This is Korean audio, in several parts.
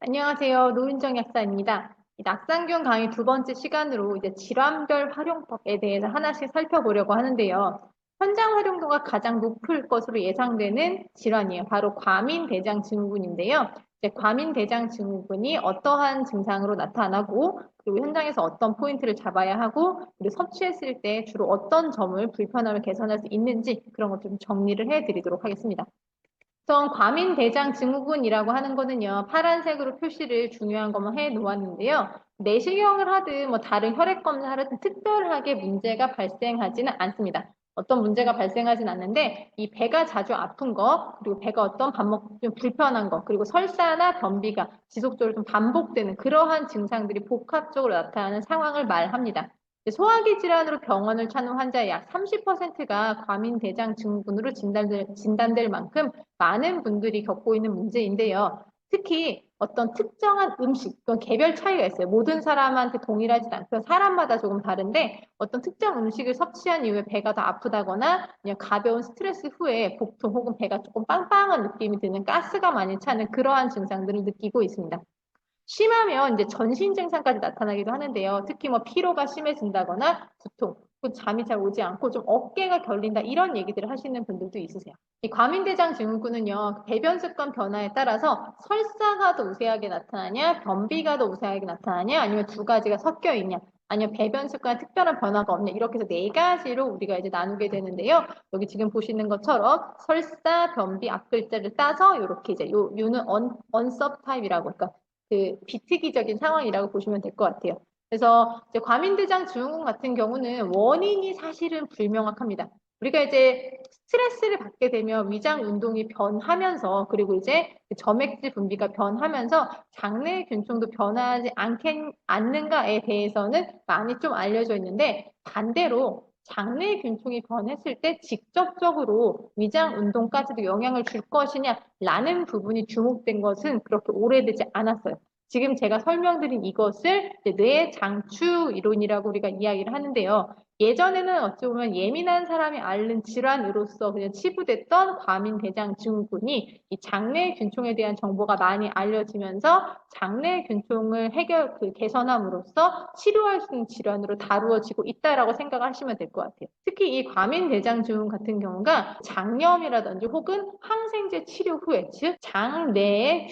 안녕하세요. 노윤정 약사입니다. 이 낙상균 강의 두 번째 시간으로 이제 질환별 활용법에 대해서 하나씩 살펴보려고 하는데요. 현장 활용도가 가장 높을 것으로 예상되는 질환이에요. 바로 과민대장 증후군인데요. 이제 과민대장 증후군이 어떠한 증상으로 나타나고 그리고 현장에서 어떤 포인트를 잡아야 하고 그리고 섭취했을 때 주로 어떤 점을 불편함을 개선할 수 있는지 그런 것 좀 정리를 해드리도록 하겠습니다. 우선 과민대장 증후군이라고 하는 거는요, 파란색으로 표시를 중요한 것만 해 놓았는데요. 내시경을 하든 뭐 다른 혈액 검사를 하든 특별하게 문제가 발생하지는 않습니다. 어떤 문제가 발생하진 않는데 이 배가 자주 아픈 거 그리고 배가 어떤 밥 먹고 좀 불편한 거 그리고 설사나 변비가 지속적으로 좀 반복되는 그러한 증상들이 복합적으로 나타나는 상황을 말합니다. 소화기 질환으로 병원을 찾는 환자의 약 30%가 과민대장 증후군으로 진단될 만큼 많은 분들이 겪고 있는 문제인데요. 특히 어떤 특정한 음식, 그건 개별 차이가 있어요. 모든 사람한테 동일하지 않고 사람마다 조금 다른데 어떤 특정 음식을 섭취한 이후에 배가 더 아프다거나 그냥 가벼운 스트레스 후에 복통 혹은 배가 조금 빵빵한 느낌이 드는 가스가 많이 차는 그러한 증상들을 느끼고 있습니다. 심하면 이제 전신 증상까지 나타나기도 하는데요. 특히 뭐 피로가 심해진다거나 두통, 잠이 잘 오지 않고 좀 어깨가 결린다 이런 얘기들을 하시는 분들도 있으세요. 이 과민대장 증후군은요. 배변 습관 변화에 따라서 설사가 더 우세하게 나타나냐, 변비가 더 우세하게 나타나냐, 아니면 두 가지가 섞여 있냐, 아니면 배변 습관에 특별한 변화가 없냐 이렇게 해서 네 가지로 우리가 이제 나누게 되는데요. 여기 지금 보시는 것처럼 설사, 변비 앞글자를 따서 이렇게 이제 요 U는 언섭 타입이라고 그러니까 그 비특이적인 상황이라고 보시면 될 것 같아요. 그래서 이제 과민대장 증후군 같은 경우는 원인이 사실은 불명확합니다. 우리가 이제 스트레스를 받게 되면 위장 운동이 변하면서 그리고 이제 점액질 분비가 변하면서 장내 균총도 변하지 않는가에 대해서는 많이 좀 알려져 있는데 반대로 장내 균총이 변했을 때 직접적으로 위장 운동까지도 영향을 줄 것이냐라는 부분이 주목된 것은 그렇게 오래되지 않았어요. 지금 제가 설명드린 이것을 뇌 장축 이론이라고 우리가 이야기를 하는데요. 예전에는 어찌 보면 예민한 사람이 앓는 질환으로서 그냥 치부됐던 과민대장 증후군이 이 장내 균총에 대한 정보가 많이 알려지면서 장내 균총을 개선함으로써 치료할 수 있는 질환으로 다루어지고 있다라고 생각하시면 될 것 같아요. 특히 이 과민대장 증후군 같은 경우가 장염이라든지 혹은 항생제 치료 후에 즉 장내의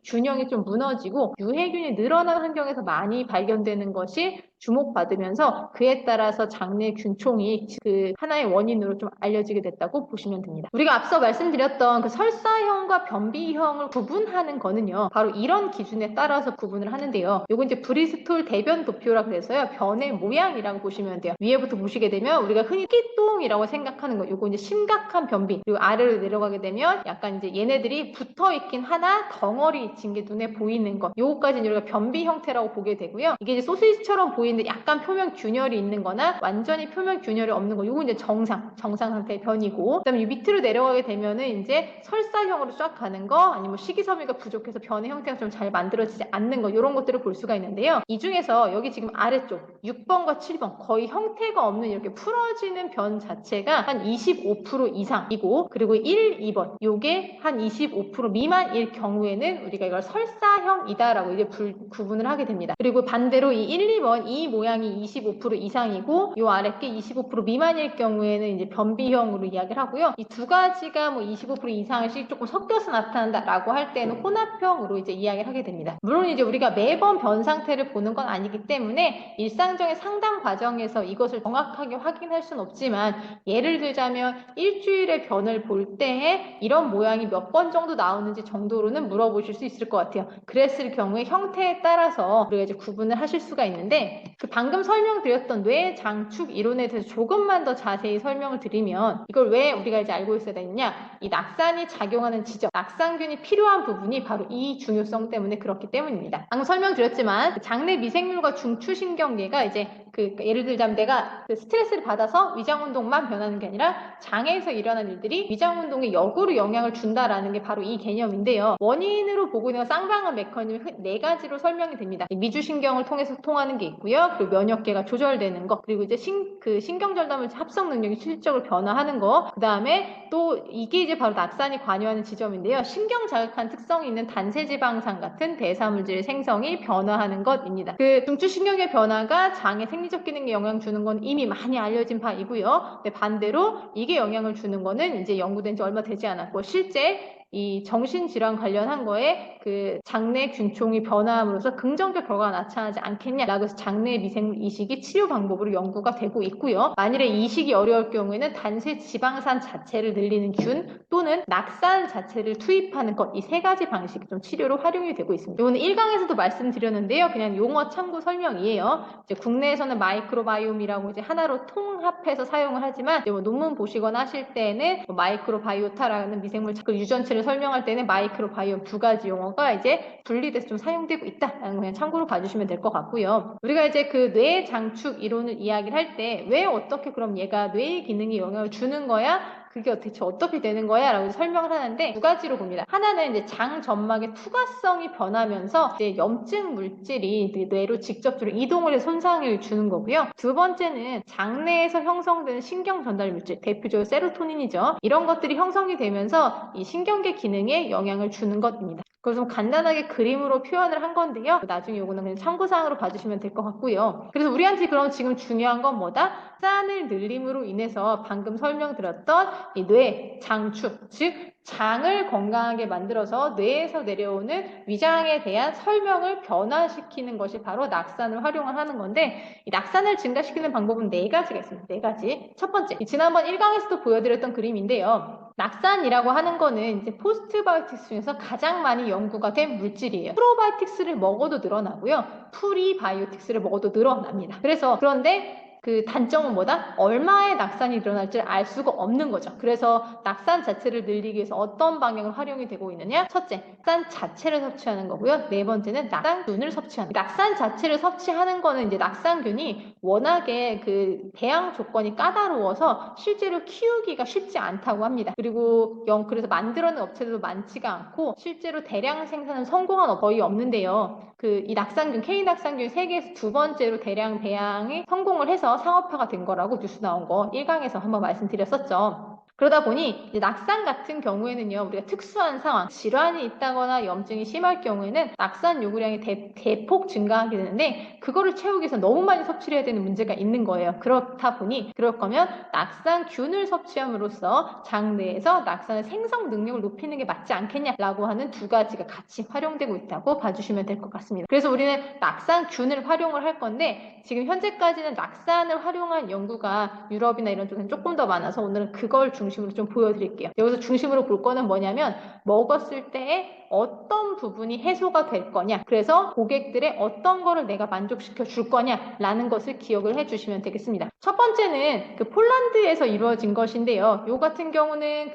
균형이 좀 무너지고 유해균이 늘어난 환경에서 많이 발견되는 것이 주목받으면서 그에 따라서 장내 균총이 그 하나의 원인으로 좀 알려지게 됐다고 보시면 됩니다. 우리가 앞서 말씀드렸던 그 설사형과 변비형을 구분하는 거는요. 바로 이런 기준에 따라서 구분을 하는데요. 요거 이제 브리스톨 대변 도표라 그래서요. 변의 모양이라고 보시면 돼요. 위에부터 보시게 되면 우리가 흔히 끼똥이라고 생각하는 거 요거 이제 심각한 변비 그리고 아래로 내려가게 되면 약간 이제 얘네들이 붙어 있긴 하나 덩어리 진 게 눈에 보이는 것 요거까지 우리가 변비 형태라고 보게 되고요. 이게 이제 소시지처럼 보이는데 약간 표면 균열이 있는 거나 완전히 표면 균열이 없는 거 요거 이제 정상 상태의 변이고 그다음에 밑으로 내려가게 되면은 이제 설사형으로 쫙 가는 거 아니면 식이섬유가 부족해서 변의 형태가 좀 잘 만들어지지 않는 거 이런 것들을 볼 수가 있는데요. 이 중에서 여기 지금 아래쪽 6번과 7번 거의 형태가 없는 이렇게 풀어지는 변 자체가 한 25% 이상이고 그리고 1, 2번 요게 한 25% 미만일 경우에는 우리가 이걸 설사형이다라고 이제 구분을 하게 됩니다. 그리고 반대로 이 1, 2번 이 모양이 25% 이상이고 요 아래 게 25% 미만일 경우에는 이제 변비형으로 이야기를 하고요. 이 두 가지가 뭐 25% 이상씩 조금 섞여서 나타난다라고 할 때는 혼합형으로 이제 이야기를 하게 됩니다. 물론 이제 우리가 매번 변 상태를 보는 건 아니기 때문에 일상적인 상담 과정에서 이것을 정확하게 확인할 수는 없지만 예를 들자면 일주일에 변을 볼 때에 이런 모양이 몇 번 정도 나오는지 정도로는 물어보실 수 있을 것 같아요. 그랬을 경우에 형태에 따라서 우리가 이제 구분을 하실 수가 있는데 그 방금 설명드렸던 뇌 장축 이론에 대해서 조금만 더 자세히 설명을 드리면 이걸 왜 우리가 이제 알고 있어야 되느냐 이 낙산이 작용하는 지점 낙산균이 필요한 부분이 바로 이 중요성 때문에 그렇기 때문입니다. 방금 설명드렸지만 장내 미생물과 중추신경계가 이제 예를 들자면 내가 그 스트레스를 받아서 위장운동만 변하는 게 아니라 장에서 일어난 일들이 위장운동에 역으로 영향을 준다라는 게 바로 이 개념인데요. 원인으로 보고 있는 쌍방울 메커니즘 4가지로 설명이 됩니다. 미주신경을 통해서 통하는 게 있고요. 그리고 면역계가 조절되는 거, 그리고 이제 신경절단물 합성 능력이 실적으로 변화하는 거, 그 다음에 또 이게 이제 바로 낙산이 관여하는 지점인데요. 신경 자극한 특성이 있는 단세지방산 같은 대사물질의 생성이 변화하는 것입니다. 그 중추신경의 변화가 장의 생리적 기능에 영향 주는 건 이미 많이 알려진 바이고요. 근데 반대로 이게 영향을 주는 거는 이제 연구된 지 얼마 되지 않았고, 실제 이 정신질환 관련한 거에 그 장내 균총이 변화함으로써 긍정적 결과가 나타나지 않겠냐라고 해서 장내 미생물 이식이 치료 방법으로 연구가 되고 있고요. 만일에 이식이 어려울 경우에는 단세 지방산 자체를 늘리는 균 또는 낙산 자체를 투입하는 것, 이 3가지 방식이 좀 치료로 활용이 되고 있습니다. 이거는 1강에서도 말씀드렸는데요. 그냥 용어 참고 설명이에요. 이제 국내에서는 마이크로바이옴이라고 이제 하나로 통합해서 사용을 하지만 이제 논문 보시거나 하실 때는 마이크로바이오타라는 미생물 유전체를 설명할 때는 마이크로바이옴 2가지 용어가 이제 분리돼서 좀 사용되고 있다라는 거 그냥 참고로 봐주시면 될 것 같고요. 우리가 이제 그 뇌 장축 이론을 이야기를 할 때 왜 어떻게 그럼 얘가 뇌의 기능에 영향을 주는 거야? 그게 대체 어떻게 되는 거야? 라고 설명을 하는데 2가지로 봅니다. 하나는 이제 장 점막의 투과성이 변하면서 이제 염증 물질이 뇌로 직접적으로 이동을 해서 손상을 주는 거고요. 2번째는 장내에서 형성되는 신경 전달 물질, 대표적으로 세로토닌이죠. 이런 것들이 형성이 되면서 이 신경계 기능에 영향을 주는 것입니다. 그래서 좀 간단하게 그림으로 표현을 한 건데요. 나중에 이거는 그냥 참고사항으로 봐주시면 될 것 같고요. 그래서 우리한테 그럼 지금 중요한 건 뭐다? 싼을 늘림으로 인해서 방금 설명드렸던 이 뇌, 장축, 즉 장을 건강하게 만들어서 뇌에서 내려오는 위장에 대한 설명을 변화시키는 것이 바로 낙산을 활용을 하는 건데, 이 낙산을 증가시키는 방법은 4가지가 있습니다. 4가지. 첫 번째, 지난번 1강에서도 보여드렸던 그림인데요. 낙산이라고 하는 거는 이제 포스트바이오틱스 중에서 가장 많이 연구가 된 물질이에요. 프로바이오틱스를 먹어도 늘어나고요. 프리바이오틱스를 먹어도 늘어납니다. 그런데 그 단점은 뭐다? 얼마의 낙산이 일어날지 알 수가 없는 거죠. 그래서 낙산 자체를 늘리기 위해서 어떤 방향을 활용이 되고 있느냐? 첫째, 낙산 자체를 섭취하는 거고요. 4번째는 낙산균을 섭취하는 거예요. 낙산 자체를 섭취하는 거는 이제 낙산균이 워낙에 그 배양 조건이 까다로워서 실제로 키우기가 쉽지 않다고 합니다. 그리고 그래서 만들어낸 업체들도 많지가 않고 실제로 대량 생산은 성공한 업 거의 없는데요. 이 낙산균, K낙산균 세계에서 2번째로 대량 배양이 성공을 해서 상업화가 된 거라고 뉴스 나온 거 1강에서 한번 말씀드렸었죠. 그러다 보니 이제 낙산 같은 경우에는요, 우리가 특수한 상황, 질환이 있다거나 염증이 심할 경우에는 낙산 요구량이 대폭 증가하게 되는데 그거를 채우기 위해서 너무 많이 섭취를 해야 되는 문제가 있는 거예요. 그렇다 보니 그럴 거면 낙산균을 섭취함으로써 장내에서 낙산의 생성 능력을 높이는 게 맞지 않겠냐라고 하는 2가지가 같이 활용되고 있다고 봐주시면 될 것 같습니다. 그래서 우리는 낙산균을 활용을 할 건데 지금 현재까지는 낙산을 활용한 연구가 유럽이나 이런 쪽에는 조금 더 많아서 오늘은 그걸 중심으로 좀 보여드릴게요. 여기서 중심으로 볼 거는 뭐냐면 먹었을 때 어떤 부분이 해소가 될 거냐, 그래서 고객들의 어떤 거를 내가 만족시켜 줄 거냐라는 것을 기억을 해주시면 되겠습니다. 첫 번째는 폴란드에서 이루어진 것인데요. 요 같은 경우는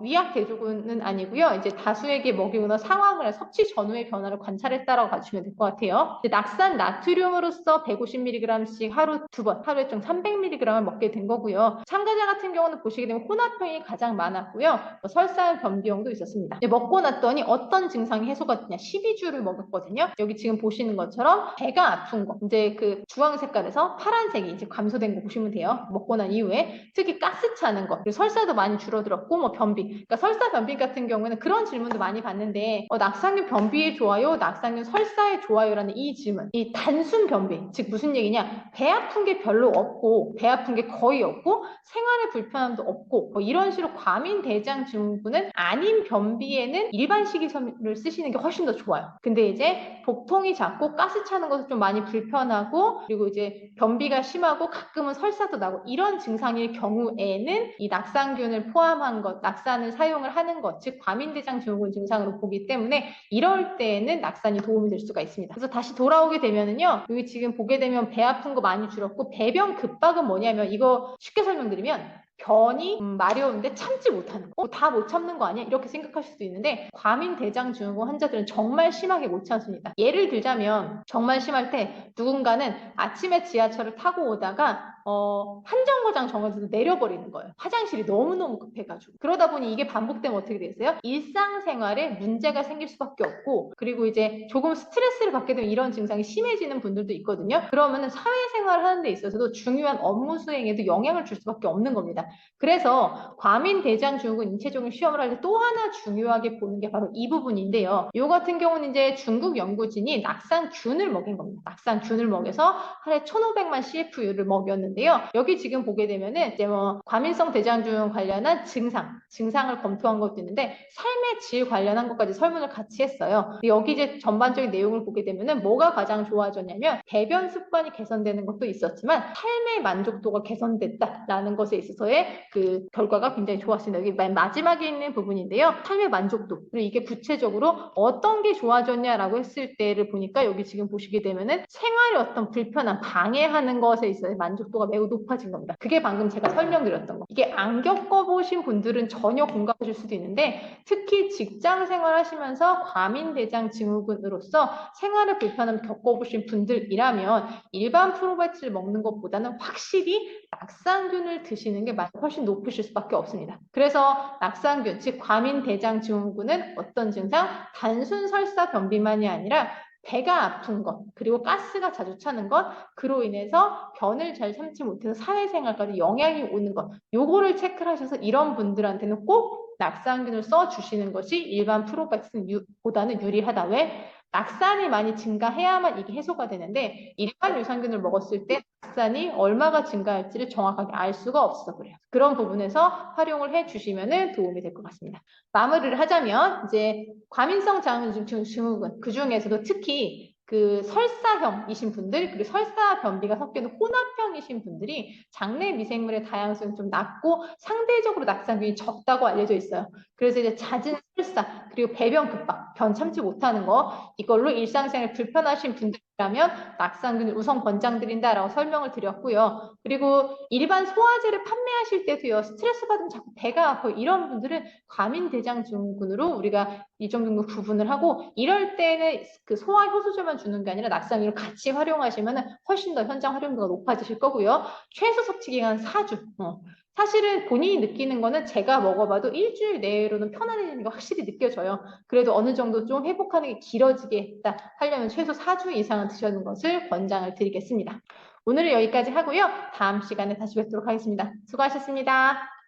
위약 대조군은 아니고요. 이제 다수에게 먹이거나 상황을 섭취 전후의 변화를 관찰했다라고 봐주시면 될 것 같아요. 낙산 나트륨으로서 150mg씩 하루 2번, 하루에 좀 300mg을 먹게 된 거고요. 참가자 같은 경우는 보시게 되면 혼합형이 가장 많았고요. 설사 변비형도 있었습니다. 먹고 났더니 어떤 증상이 해소가 되냐? 12주를 먹었거든요. 여기 지금 보시는 것처럼 배가 아픈 거, 이제 그 주황 색깔에서 파란색이 이제 감소된 거 보시면 돼요. 먹고 난 이후에 특히 가스 차는 거, 그리고 설사도 많이 줄어들었고 변비. 그러니까 설사 변비 같은 경우에는 그런 질문도 많이 받는데 낙산균 변비에 좋아요? 낙산균 설사에 좋아요?라는 이 질문. 이 단순 변비, 즉 무슨 얘기냐? 배 아픈 게 별로 없고 배 아픈 게 거의 없고 생활에 불편함도 없고 이런 식으로 과민 대장 증후군은 아닌 변비에는 일반 식이섬유를 쓰시는 게 훨씬 더 좋아요. 근데 이제 복통이 잦고 가스 차는 것도 좀 많이 불편하고 그리고 이제 변비가 심하고 가끔은 설사도 나고 이런 증상일 경우에는 이 낙산균을 포함한 것, 낙산을 사용을 하는 것, 즉 과민대장 증후군 증상으로 보기 때문에 이럴 때에는 낙산이 도움이 될 수가 있습니다. 그래서 다시 돌아오게 되면은요, 여기 지금 보게 되면 배 아픈 거 많이 줄었고 배변 급박은 뭐냐면 이거 쉽게 설명드리면 변이 마려운데 참지 못하는 거. 다 못 참는 거 아니야? 이렇게 생각하실 수도 있는데 과민 대장증후군 환자들은 정말 심하게 못 참습니다. 예를 들자면 정말 심할 때 누군가는 아침에 지하철을 타고 오다가 한 정거장 정거장에서 내려버리는 거예요. 화장실이 너무너무 급해가지고. 그러다 보니 이게 반복되면 어떻게 되세요? 일상생활에 문제가 생길 수밖에 없고, 그리고 이제 조금 스트레스를 받게 되면 이런 증상이 심해지는 분들도 있거든요. 그러면은 사회생활을 하는 데 있어서도 중요한 업무 수행에도 영향을 줄 수밖에 없는 겁니다. 그래서 과민 대장증후군 인체적인 시험을 할 때 또 하나 중요하게 보는 게 바로 이 부분인데요. 이 같은 경우는 이제 중국 연구진이 낙상균을 먹인 겁니다. 낙상균을 먹여서 하루에 1,500만 CFU를 먹였는데요. 여기 지금 보게 되면은 이제 뭐 과민성 대장증후군 관련한 증상을 검토한 것도 있는데 삶의 질 관련한 것까지 설문을 같이 했어요. 여기 이제 전반적인 내용을 보게 되면은 뭐가 가장 좋아졌냐면 배변 습관이 개선되는 것도 있었지만 삶의 만족도가 개선됐다라는 것에 있어서의 그 결과가 굉장히 좋았습니다. 여기 맨 마지막에 있는 부분인데요. 삶의 만족도. 그리고 이게 구체적으로 어떤 게 좋아졌냐라고 했을 때를 보니까 여기 지금 보시게 되면은 생활의 어떤 불편함, 방해하는 것에 있어서 만족도가 매우 높아진 겁니다. 그게 방금 제가 설명드렸던 거. 이게 안 겪어보신 분들은 전혀 공감하실 수도 있는데 특히 직장 생활하시면서 과민대장 증후군으로서 생활의 불편함을 겪어보신 분들이라면 일반 프로바이오틱스를 먹는 것보다는 확실히 낙상균을 드시는 게 훨씬 높으실 수밖에 없습니다. 그래서 낙상균, 즉 과민대장 증후군은 어떤 증상? 단순 설사 변비만이 아니라 배가 아픈 것, 그리고 가스가 자주 차는 것, 그로 인해서 변을 잘 참지 못해서 사회생활까지 영향이 오는 것, 요거를 체크를 하셔서 이런 분들한테는 꼭 낙상균을 써주시는 것이 일반 프로바이오틱스보다는 유리하다. 왜? 낙산이 많이 증가해야만 이게 해소가 되는데 일반 유산균을 먹었을 때 낙산이 얼마가 증가할지를 정확하게 알 수가 없어 그래요. 그런 부분에서 활용을 해주시면 도움이 될 것 같습니다. 마무리를 하자면 이제 과민성 증후군 그 중에서도 특히 그 설사형이신 분들 그리고 설사 변비가 섞이는 혼합형이신 분들이 장내 미생물의 다양성이 좀 낮고 상대적으로 낙상균이 적다고 알려져 있어요. 그래서 이제 잦은 설사 그리고 배변 급박, 변 참지 못하는 거 이걸로 일상생활 불편하신 분들이라면 낙상균을 우선 권장드린다라고 설명을 드렸고요. 그리고 일반 소화제를 판매하실 때도요. 스트레스 받으면 자꾸 배가 아파요. 이런 분들은 과민대장증후군으로 우리가 일정 정도 구분을 하고 이럴 때는 그 소화 효소제만 주는 게 아니라 낙상균을 같이 활용하시면 훨씬 더 현장 활용도가 높아지실 거고요. 최소 섭취 기간 4주. 사실은 본인이 느끼는 거는 제가 먹어봐도 일주일 내로는 편안해지는 게 확실히 느껴져요. 그래도 어느 정도 좀 회복하는 게 길어지겠다 하려면 최소 4주 이상은 드시는 것을 권장을 드리겠습니다. 오늘은 여기까지 하고요. 다음 시간에 다시 뵙도록 하겠습니다. 수고하셨습니다.